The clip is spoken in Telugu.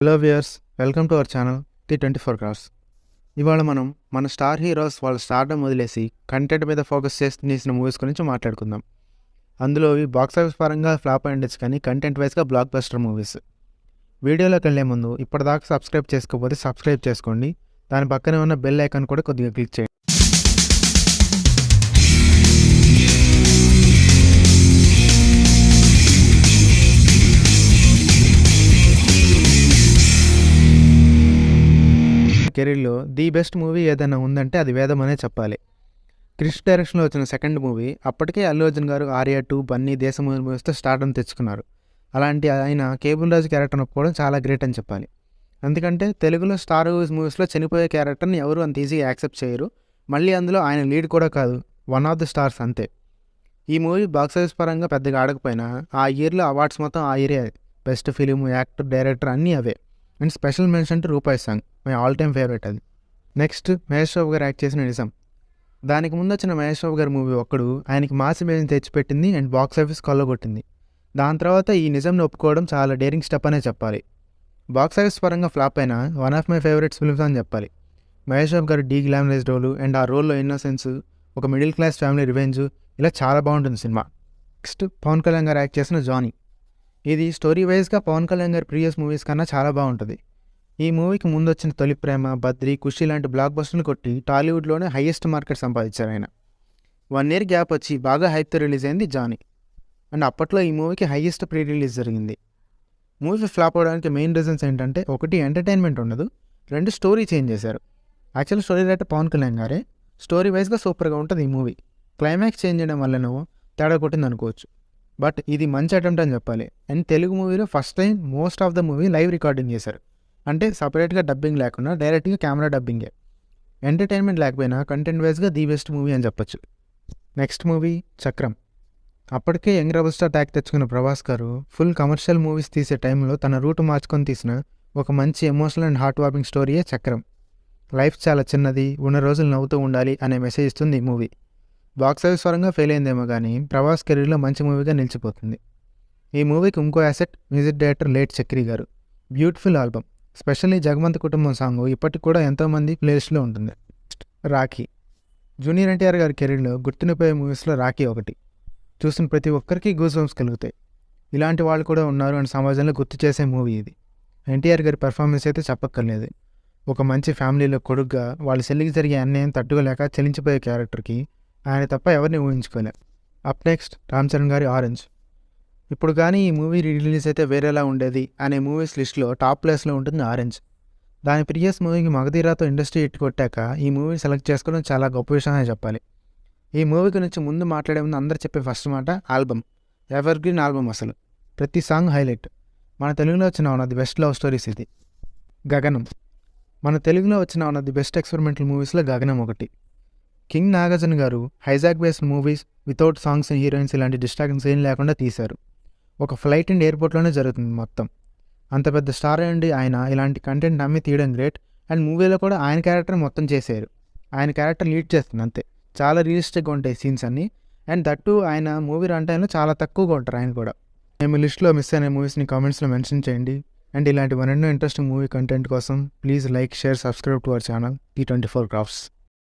Hello viewers, welcome to our channel T24 Crafts. ఇవాళ మనం మన స్టార్ హీరోస్ వాళ్ళ స్టార్డమ్ వదిలేసి కంటెంట్ మీద ఫోకస్ చేసి తీసిన మూవీస్ గురించి మాట్లాడుకుందాం. అందులో ఇవి బాక్స్ ఆఫీస్ పరంగా ఫ్లాప్ అయ్యిండొచ్చు, కానీ కంటెంట్ వైజ్గా బ్లాక్ బస్టర్ మూవీస్. వీడియోలోకి వెళ్ళే ముందు ఇప్పటిదాకా సబ్స్క్రైబ్ చేసుకోకపోతే సబ్స్క్రైబ్ చేసుకోండి. దాని పక్కనే ఉన్న బెల్ ఐకాన్ కూడా కొద్దిగా క్లిక్ చేయండి. కెరీర్లో ది బెస్ట్ మూవీ ఏదైనా ఉందంటే అది వేదం అనే చెప్పాలి. క్రిష్ డైరెక్షన్లో వచ్చిన సెకండ్ మూవీ, అప్పటికే అల్లు అర్జున్ గారు ఆర్యా 2, బన్నీ, దేశం మూవీస్తో స్టార్డమ్ తెచ్చుకున్నారు. అలాంటి ఆయన కేబుల్ రాజు క్యారెక్టర్ ఒప్పుకోవడం చాలా గ్రేట్ అని చెప్పాలి. ఎందుకంటే తెలుగులో స్టార్ మూవీస్లో చనిపోయే క్యారెక్టర్ని ఎవరు అంత ఈజీగా యాక్సెప్ట్ చేయరు. మళ్ళీ అందులో ఆయన లీడ్ కూడా కాదు, వన్ ఆఫ్ ది స్టార్స్ అంతే. ఈ మూవీ బాక్స్ ఆఫీస్ పరంగా పెద్దగా ఆడకపోయినా ఆ ఇయర్లో అవార్డ్స్ మొత్తం ఆ ఇయరే. బెస్ట్ ఫిలిం, యాక్టర్, డైరెక్టర్ అన్నీ అవే. అండ్ స్పెషల్ మెన్షన్ టు రూపాయి song, my all time favourite అది. నెక్స్ట్ మహేష్ బాబు గారు యాక్ట్ చేసిన నిజం. దానికి ముందు వచ్చిన మహేష్ బాబు గారి మూవీ ఒక్కడు ఆయనకి మాస్ ఇమేజ్ని తెచ్చిపెట్టింది అండ్ బాక్స్ ఆఫీస్ కొల్లగొట్టింది. దాని తర్వాత ఈ నిజంని ఒప్పుకోవడం చాలా డేరింగ్ స్టెప్ అనే చెప్పాలి. బాక్స్ ఆఫీస్ పరంగా ఫ్లాప్ అయినా one of my favourites films అని చెప్పాలి. మహేష్ బాబు గారు డీ గ్లామరైజ్ రోలు అండ్ ఆ రోల్లో ఇన్నోసెన్స్, ఒక మిడిల్ క్లాస్ ఫ్యామిలీ రివెంజ్, ఇలా చాలా బాగుంటుంది సినిమా. నెక్స్ట్ పవన్ కళ్యాణ్ గారు యాక్ట్ చేసిన జానీ. ఇది స్టోరీ వైజ్గా పవన్ కళ్యాణ్ గారి ప్రీవియస్ మూవీస్ కన్నా చాలా బాగుంటుంది. ఈ మూవీకి ముందు వచ్చిన తొలి ప్రేమ, బద్రి, ఖుషి లాంటి బ్లాక్ బస్టర్లు కొట్టి టాలీవుడ్లోనే హైయెస్ట్ మార్కెట్ సంపాదించారు ఆయన. 1 year గ్యాప్ వచ్చి బాగా హైప్తో రిలీజ్ అయింది జానీ. అండ్ అప్పట్లో ఈ మూవీకి హైయెస్ట్ ప్రీ రిలీజ్ జరిగింది. మూవీ ఫ్లాప్ అవడానికి మెయిన్ రీజన్స్ ఏంటంటే, ఒకటి ఎంటర్టైన్మెంట్ ఉండదు, 2 స్టోరీ చేంజ్ చేశారు. Actual story writer Pawan Kalyan గారే. స్టోరీ వైజ్గా సూపర్గా ఉంటుంది ఈ మూవీ. క్లైమాక్స్ చేంజ్ చేయడం వల్లనో తేడా కొట్టింది అనుకోవచ్చు. బట్ ఇది మంచి అటెంప్ట్ అని చెప్పాలి. అండ్ తెలుగు మూవీలో first time most of the movie live recording చేశారు. అంటే సపరేట్గా డబ్బింగ్ లేకుండా డైరెక్ట్గా కెమెరా డబ్బింగే. ఎంటర్టైన్మెంట్ లేకపోయినా కంటెంట్ వైజ్గా ది బెస్ట్ మూవీ అని చెప్పొచ్చు. నెక్స్ట్ మూవీ చక్రం. అప్పటికే యంగ్ రెబల్ స్టార్ ట్యాగ్ తెచ్చుకున్న ప్రభాస్ గారు ఫుల్ కమర్షియల్ మూవీస్ తీసే టైంలో తన రూట్ మార్చుకొని తీసిన ఒక మంచి ఎమోషనల్ అండ్ హార్ట్ వార్మింగ్ స్టోరీయే చక్రం. లైఫ్ చాలా చిన్నది, ఉన్న రోజులు నవ్వుతూ ఉండాలి అనే మెసేజ్ ఇస్తుంది ఈ మూవీ. బాక్స్ ఆఫీస్ పరంగా ఫెయిల్ అయిందేమో కానీ ప్రభాస్ కెరీర్లో మంచి మూవీగా నిలిచిపోతుంది. ఈ మూవీకి ఇంకో asset music director late Chakri గారు. బ్యూటిఫుల్ ఆల్బమ్, స్పెషల్లీ జగమంత కుటుంబం సాంగ్ ఇప్పటికి కూడా ఎంతోమంది ప్లేలిస్ట్లో ఉంటుంది. రాఖీ. జూనియర్ ఎన్టీఆర్ గారి కెరీర్లో గుర్తుండిపోయే మూవీస్లో రాఖీ ఒకటి. చూసిన ప్రతి ఒక్కరికి గూస్ బంప్స్ కలుగుతాయి. ఇలాంటి వాళ్ళు కూడా ఉన్నారు అని సమాజంలో గుర్తు చేసే మూవీ ఇది. ఎన్టీఆర్ గారి పెర్ఫార్మెన్స్ అయితే చెప్పక్కర్లేదు. ఒక మంచి ఫ్యామిలీలో కొడుగ్గా వాళ్ళ చెల్లికి జరిగే అన్యాయం తట్టుకోలేక చెలించిపోయే క్యారెక్టర్కి ఆయన తప్ప ఎవరిని ఊహించుకోలే. అప్ నెక్స్ట్ రామ్ చరణ్ గారి ఆరెంజ్. ఇప్పుడు కానీ ఈ మూవీ రిలీజ్ అయితే వేరేలా ఉండేది అనే మూవీస్ లిస్ట్లో టాప్ ప్లేస్లో ఉంటుంది ఆరెంజ్. దాని ప్రీవియస్ మూవీకి మగధీరాతో ఇండస్ట్రీ హిట్ కొట్టాక ఈ మూవీ సెలెక్ట్ చేసుకోవడం చాలా గొప్ప విషయం అని చెప్పాలి. ఈ మూవీ గురించి ముందు మాట్లాడే ముందు అందరు చెప్పే ఫస్ట్ మాట ఆల్బమ్. ఎవర్ గ్రీన్ ఆల్బమ్ అసలు. ప్రతి సాంగ్ హైలైట్. మన తెలుగులో వచ్చిన one of the best love stories ఇది. గగనం. మన తెలుగులో వచ్చిన one of the best experimental మూవీస్లో గగనం ఒకటి. కింగ్ నాగార్జున గారు hijack based movies without songs and heroines ఇలాంటి డిస్ట్రాక్షన్స్ ఏం లేకుండా తీశారు. ఒక ఫ్లైట్ అండ్ ఎయిర్పోర్ట్లోనే జరుగుతుంది మొత్తం. అంత పెద్ద స్టార్ అయ్యండి ఆయన ఇలాంటి కంటెంట్ నమ్మి తీయడం గ్రేట్. అండ్ మూవీలో కూడా ఆయన క్యారెక్టర్ మొత్తం చేశారు. ఆయన క్యారెక్టర్ లీడ్ చేస్తుంది అంతే. చాలా రియలిస్టిక్గా ఉంటాయి సీన్స్ అన్నీ. అండ్ దట్టు ఆయన మూవీ రన్ టైంలో చాలా తక్కువగా ఉంటారు ఆయన కూడా. మేము లిస్ట్లో మిస్ అయిన మూవీస్ని కామెంట్స్లో మెన్షన్ చేయండి. అండ్ ఇలాంటి మరెన్నో ఇంట్రెస్టింగ్ మూవీ కంటెంట్ కోసం please like, share, subscribe to our channel T24 Crafts.